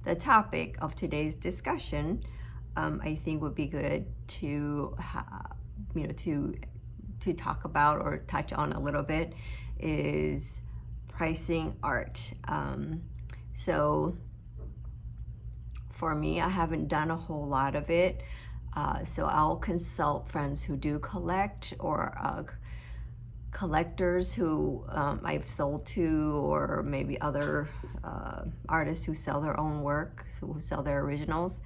the topic of today's discussion, I think would be good to to talk about or touch on a little bit is pricing art. So for me, I haven't done a whole lot of it. So I'll consult friends who do collect, or collectors who I've sold to, or maybe other artists who sell their own work, who sell their originals.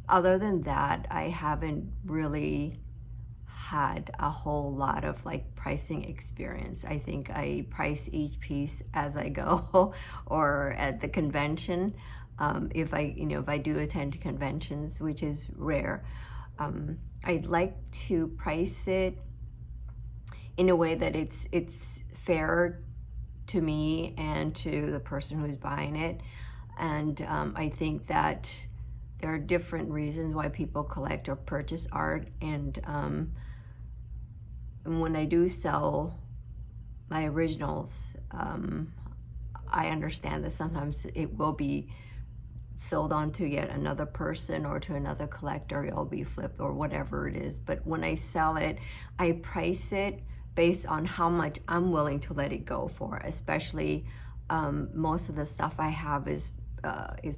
Other than that, I haven't really had a whole lot of like pricing experience. I think I price each piece as I go or at the convention. If I do attend conventions, which is rare, I'd like to price it in a way that it's fair to me and to the person who's buying it. And I think that there are different reasons why people collect or purchase art. And when I do sell my originals, I understand that sometimes it will be sold on to yet another person or to another collector. It'll be flipped or whatever it is. But when I sell it, I price it based on how much I'm willing to let it go for. Especially most of the stuff I have is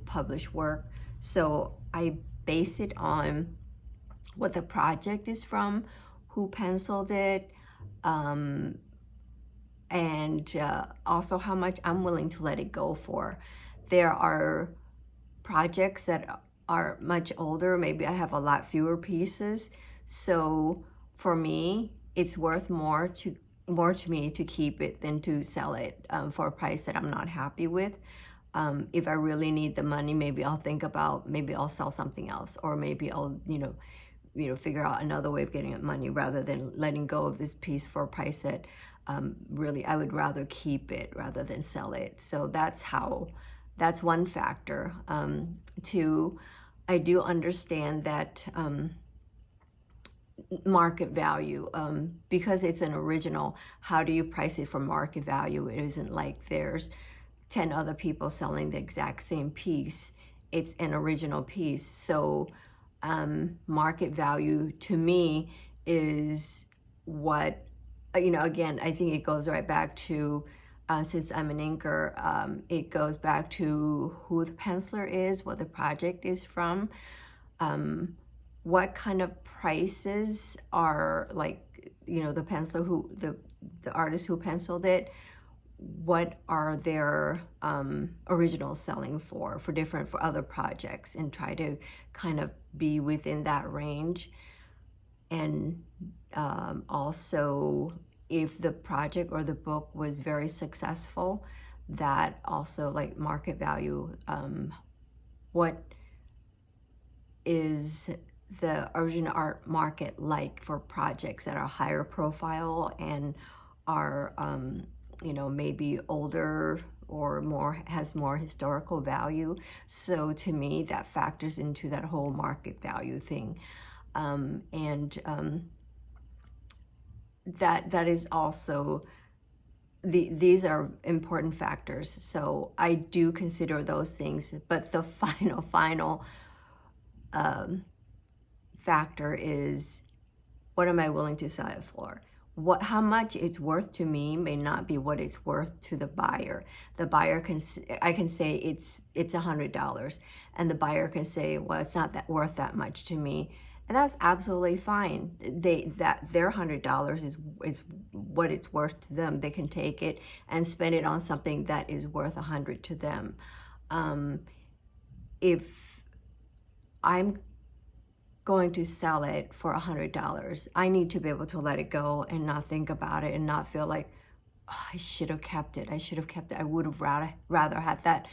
published work, so I base it on what the project is from, who penciled it, and also how much I'm willing to let it go for. There are projects that are much older. Maybe I have a lot fewer pieces. So for me, it's worth more to me to keep it than to sell it for a price that I'm not happy with. If I really need the money, maybe I'll think about, maybe I'll sell something else, or maybe I'll figure out another way of getting money rather than letting go of this piece for a price that really I would rather keep it rather than sell it. So that's one factor. Two, I do understand that market value, because it's an original. How do you price it for market value? It isn't like there's 10 other people selling the exact same piece. It's an original piece. So market value to me is what, again, I think it goes right back to, since I'm an inker, it goes back to who the penciler is, what the project is from, what kind of prices are, like, the penciler the artist who penciled it, what are their originals selling for other projects, and try to kind of be within that range. And also, if the project or the book was very successful, that also, like, market value, what is the original art market like for projects that are higher profile and are maybe older or has more historical value. So to me, that factors into that whole market value thing. That is also, these are important factors. So I do consider those things, but the final factor is, what am I willing to sell it for? How much it's worth to me may not be what it's worth to the buyer. The buyer I can say it's $100, and the buyer can say, well, it's not worth that much to me, and that's absolutely fine. Their $100 is what it's worth to them. They can take it and spend it on something that is worth $100 to them. If I'm going to sell it for $100, I need to be able to let it go and not think about it and not feel like, oh, I should have kept it. I would have rather had that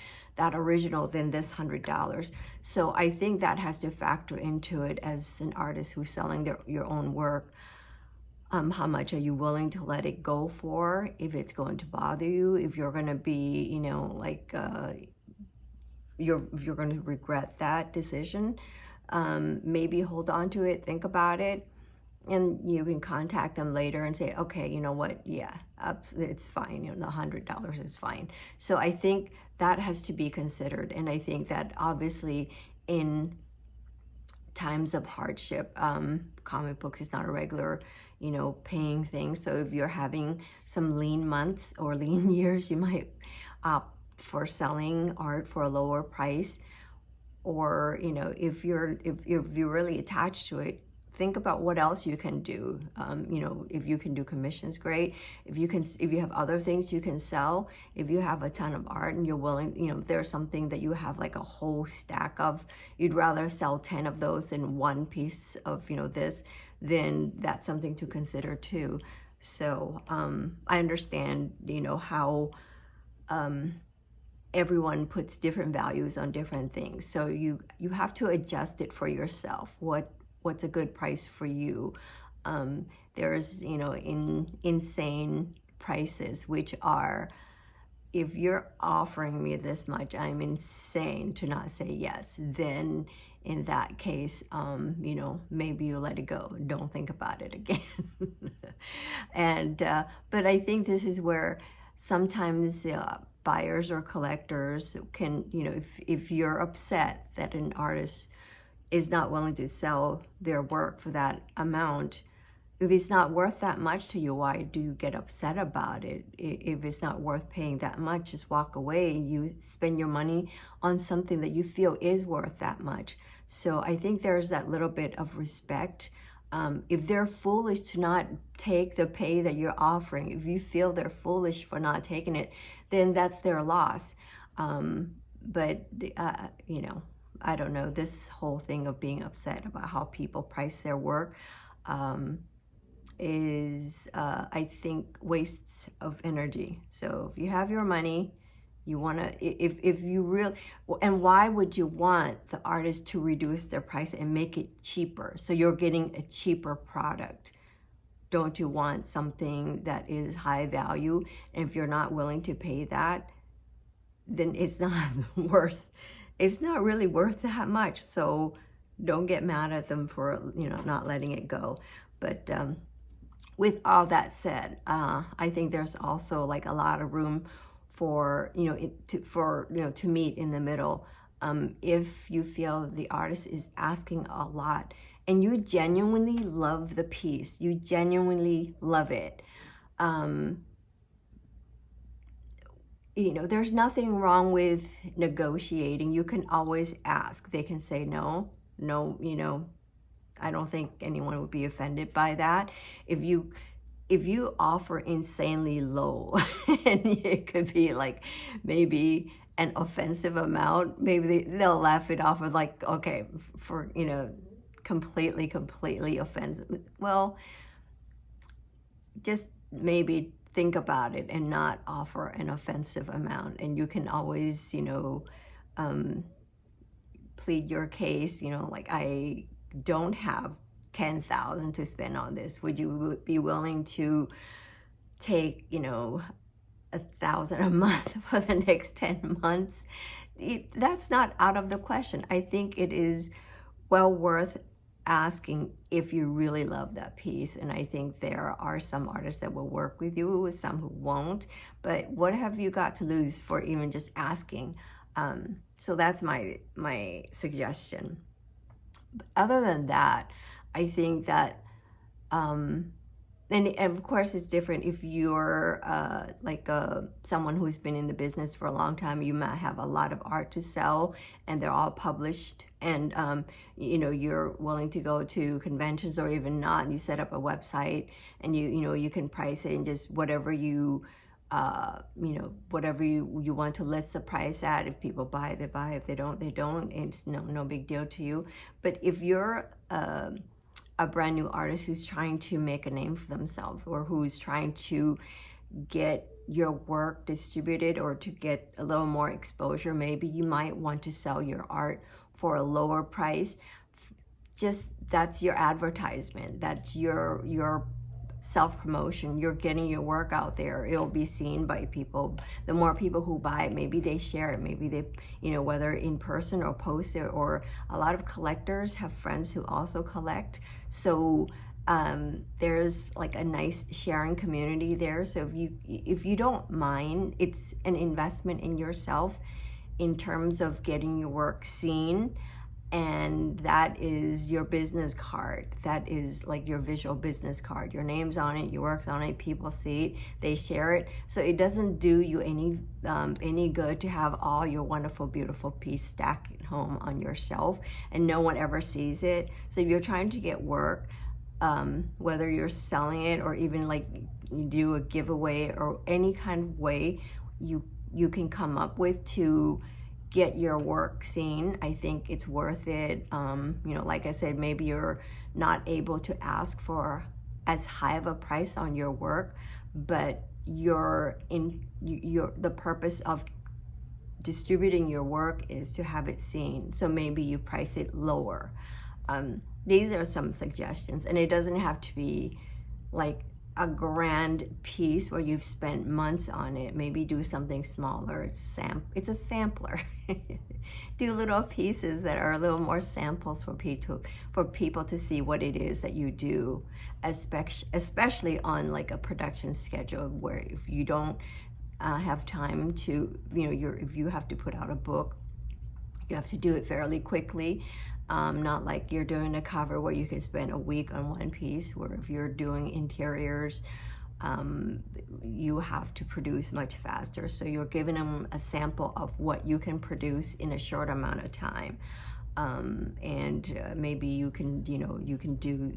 original than this $100. So I think that has to factor into it as an artist who's selling your own work. How much are you willing to let it go for? If it's going to bother you, if you're going to be, if you're going to regret that decision, maybe hold on to it, think about it. and you can contact them later and say, okay, you know what, yeah, it's fine, the $100 is fine. So I think that has to be considered, and I think that obviously in times of hardship, comic books is not a regular, paying thing. So if you're having some lean months or lean years, you might opt for selling art for a lower price. Or if you're really attached to it, think about what else you can do. If you can do commissions, great. If you have other things you can sell, if you have a ton of art and you're willing, there's something that you have like a whole stack of, you'd rather sell 10 of those than one piece of, this, then that's something to consider too. So I understand, how everyone puts different values on different things. So you have to adjust it for yourself. What's a good price for you? There's, insane prices, which are, if you're offering me this much, I'm insane to not say yes. Then in that case, maybe you let it go. Don't think about it again. And, but I think this is where sometimes buyers or collectors can, if you're upset that an artist is not willing to sell their work for that amount, if it's not worth that much to you, why do you get upset about it? If it's not worth paying that much, just walk away. You spend your money on something that you feel is worth that much. So I think there's that little bit of respect. If they're foolish to not take the pay that you're offering, if you feel they're foolish for not taking it, then that's their loss. But I don't know, this whole thing of being upset about how people price their work is, I think, wastes of energy. So if you have your money, you want to, if you really, and why would you want the artist to reduce their price and make it cheaper? So you're getting a cheaper product. Don't you want something that is high value? And if you're not willing to pay that, then it's not it's not really worth that much. So don't get mad at them for, not letting it go. But with all that said, I think there's also like a lot of room for, to meet in the middle. If you feel the artist is asking a lot and you genuinely love the piece, you genuinely love it, there's nothing wrong with negotiating. You can always ask. They can say no, I don't think anyone would be offended by that. If you offer insanely low, and it could be like maybe an offensive amount, maybe they'll laugh it off of like, okay, for, completely offensive. Well, just maybe think about it and not offer an offensive amount. And you can always, plead your case, like, I don't have $10,000 to spend on this. Would you be willing to take, $1,000 a month for the next 10 months? That's not out of the question. I think it is well worth asking if you really love that piece. And I think there are some artists that will work with you, some who won't. But what have you got to lose for even just asking? So that's my suggestion. But other than that, I think that, and of course it's different if you're someone who's been in the business for a long time. You might have a lot of art to sell and they're all published, and you're willing to go to conventions or even not. You set up a website and you can price it and just whatever whatever you want to list the price at. If people buy, they buy. If they don't, they don't. It's no big deal to you. But if you're a brand new artist who's trying to make a name for themselves, or who's trying to get your work distributed or to get a little more exposure, maybe you might want to sell your art for a lower price. Just, that's your advertisement. That's your self-promotion. You're getting your work out there. It'll be seen by people. The more people who buy it, maybe they share it, maybe they, whether in person or post it, or a lot of collectors have friends who also collect. So There's like a nice sharing community there. So if you don't mind, it's an investment in yourself in terms of getting your work seen. And that is your business card. That is like your visual business card. Your name's on it, your work's on it, people see it, they share it. So it doesn't do you any good to have all your wonderful, beautiful piece stacked at home on your shelf and no one ever sees it. So if you're trying to get work, whether you're selling it or even like you do a giveaway or any kind of way you can come up with to get your work seen, I think it's worth it. Like I said, maybe you're not able to ask for as high of a price on your work, but the purpose of distributing your work is to have it seen. So maybe you price it lower. These are some suggestions, and it doesn't have to be like a grand piece where you've spent months on it. Maybe do something smaller. It's a sampler. Do little pieces that are a little more samples for people to see what it is that you do, especially on like a production schedule where if you don't have time to, if you have to put out a book, you have to do it fairly quickly. Not like you're doing a cover where you can spend a week on one piece, where if you're doing interiors, you have to produce much faster. So you're giving them a sample of what you can produce in a short amount of time. Maybe you can do,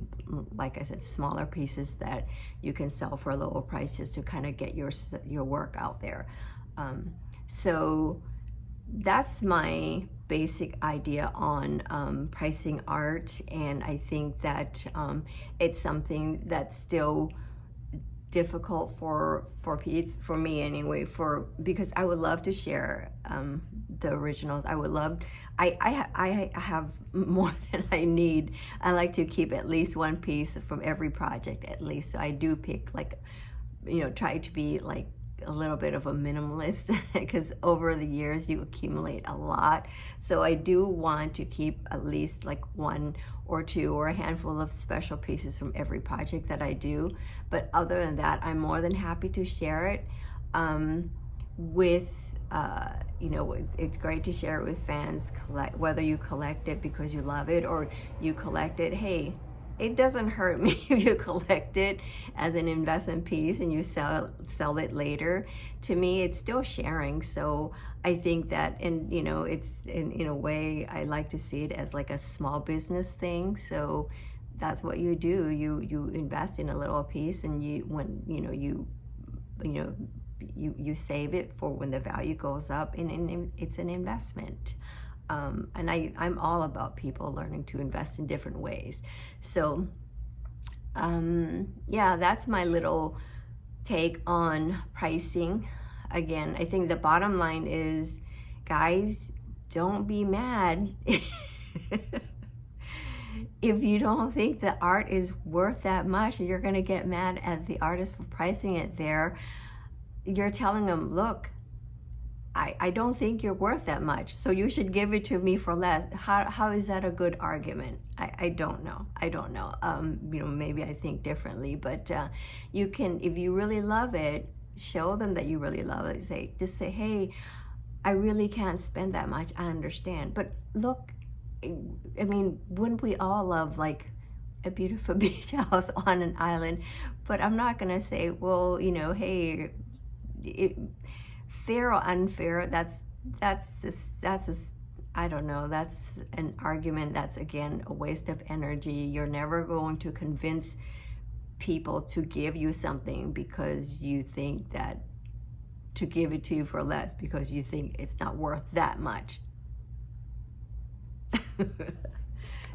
like I said, smaller pieces that you can sell for a lower price just to kind of get your work out there. So that's my basic idea on pricing art, and I think that it's something that's still difficult for me anyway, because I would love to share the originals. I have more than I need. I like to keep at least one piece from every project at least. So I do pick try to be like a little bit of a minimalist because over the years you accumulate a lot. So I do want to keep at least like one or two or a handful of special pieces from every project that I do. But other than that, I'm more than happy to share it with it's great to share it with fans, whether you collect it because you love it or you collect it. Hey, it doesn't hurt me if you collect it as an investment piece and you sell it later. To me, it's still sharing. So I think that, and it's in a way, I like to see it as like a small business thing. So that's what you do. You invest in a little piece, and you save it for when the value goes up, and it's an investment. And I'm all about people learning to invest in different ways. So that's my little take on pricing. Again, I think the bottom line is, guys, don't be mad if you don't think the art is worth that much and you're going to get mad at the artist for pricing it there. You're telling them, look, I don't think you're worth that much, so you should give it to me for less. How is that a good argument? I don't know. Maybe I think differently, but you can, if you really love it, show them that you really love it. Just say, hey, I really can't spend that much. I understand, but look, I mean, wouldn't we all love like a beautiful beach house on an island? But I'm not gonna say, well, hey, fair or unfair, that's I don't know, that's an argument that's, again, a waste of energy. You're never going to convince people to give you something because you think that, to give it to you for less because you think it's not worth that much.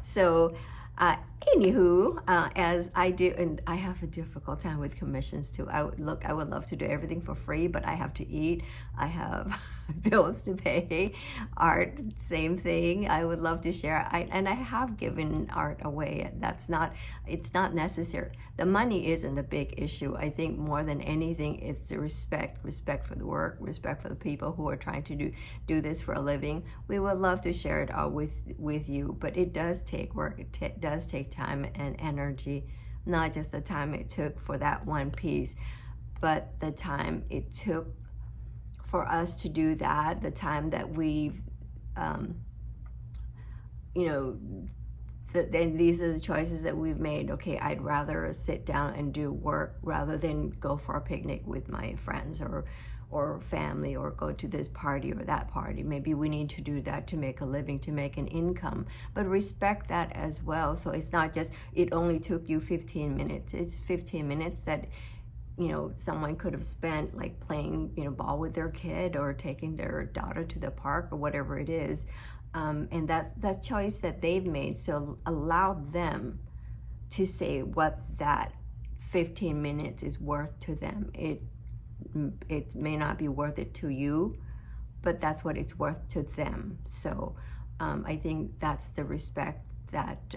So anywho, as I do, and I have a difficult time with commissions too. I would love to do everything for free, but I have to eat. I have bills to pay. Art, same thing. I would love to share. And I have given art away. It's not necessary. The money isn't the big issue. I think more than anything, it's the respect for the work, respect for the people who are trying to do this for a living. We would love to share it all with you, but it does take work. It does take time and energy. not just the time it took for that one piece, but the time it took for us to do that, the time that we've, you know, and these are the choices that we've made. Okay, I'd rather sit down and do work rather than go for a picnic with my friends or family, or go to this party or that party. Maybe we need to do that to make a living, to make an income, but respect that as well. So it's not just, it only took you 15 minutes. It's 15 minutes that, you know, someone could have spent like playing, you know, ball with their kid or taking their daughter to the park or whatever it is. And that's choice that they've made. So allow them to say what that 15 minutes is worth to them. It may not be worth it to you, but that's what it's worth to them. So I think that's the respect that,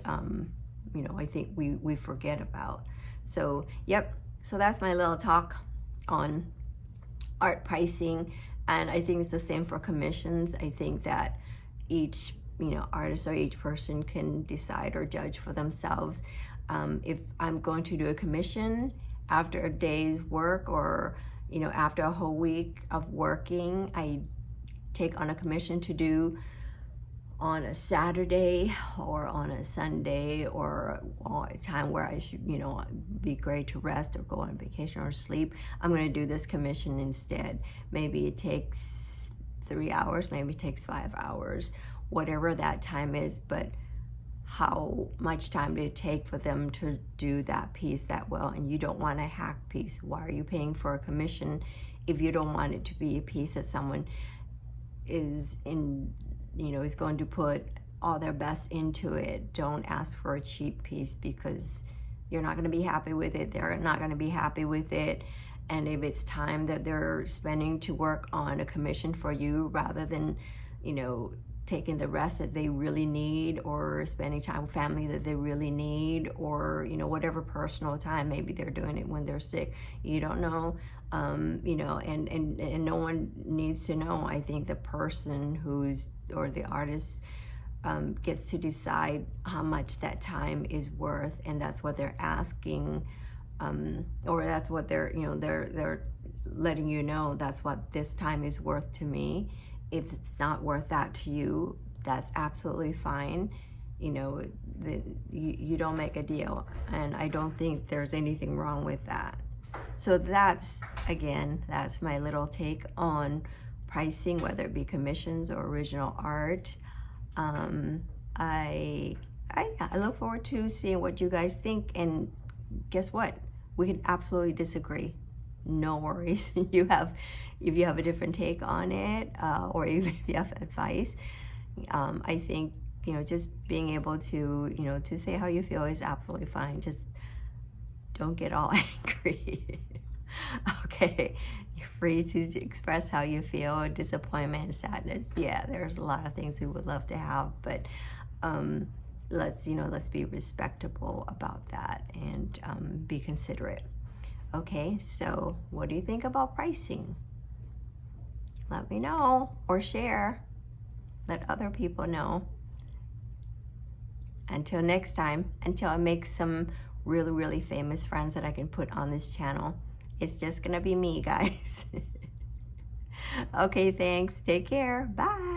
you know, I think we forget about. So, yep. So that's my little talk on art pricing. And I think it's the same for commissions. I think that each, you know, artist or each person can decide or judge for themselves. If I'm going to do a commission after a day's work, or, you know, after a whole week of working, I take on a commission to do on a Saturday or on a Sunday, or a time where I should, you know, be great to rest or go on vacation or sleep. I'm going to do this commission instead. Maybe it takes 3 hours, maybe it takes 5 hours, whatever that time is, but how much time did it take for them to do that piece that well? And you don't want a hack piece. Why are you paying for a commission if you don't want it to be a piece that someone is in, you know, is going to put all their best into it? Don't ask for a cheap piece, because you're not going to be happy with it. They're not going to be happy with it. And if it's time that they're spending to work on a commission for you, rather than, you know, taking the rest that they really need, or spending time with family that they really need, or, you know, whatever personal time, maybe they're doing it when they're sick, you don't know, you know, and no one needs to know. I think the person who's, or the artist, gets to decide how much that time is worth, and that's what they're asking, or that's what they're, you know, they're letting you know, that's what this time is worth to me. If it's not worth that to you, that's absolutely fine. You know, you don't make a deal, and I don't think there's anything wrong with that. So that's, again, that's my little take on pricing, whether it be commissions or original art. I look forward to seeing what you guys think, and guess what? We can absolutely disagree. No worries. If you have a different take on it, or even if you have advice, I think, you know, just being able to, you know, to say how you feel is absolutely fine. Just don't get all angry. Okay, you're free to express how you feel, disappointment, sadness. Yeah, there's a lot of things we would love to have, but let's be respectable about that, and be considerate. Okay, so what do you think about pricing? Let me know, or share. Let other people know. Until next time, until I make some really, really famous friends that I can put on this channel, it's just gonna be me, guys. Okay, thanks. Take care. Bye.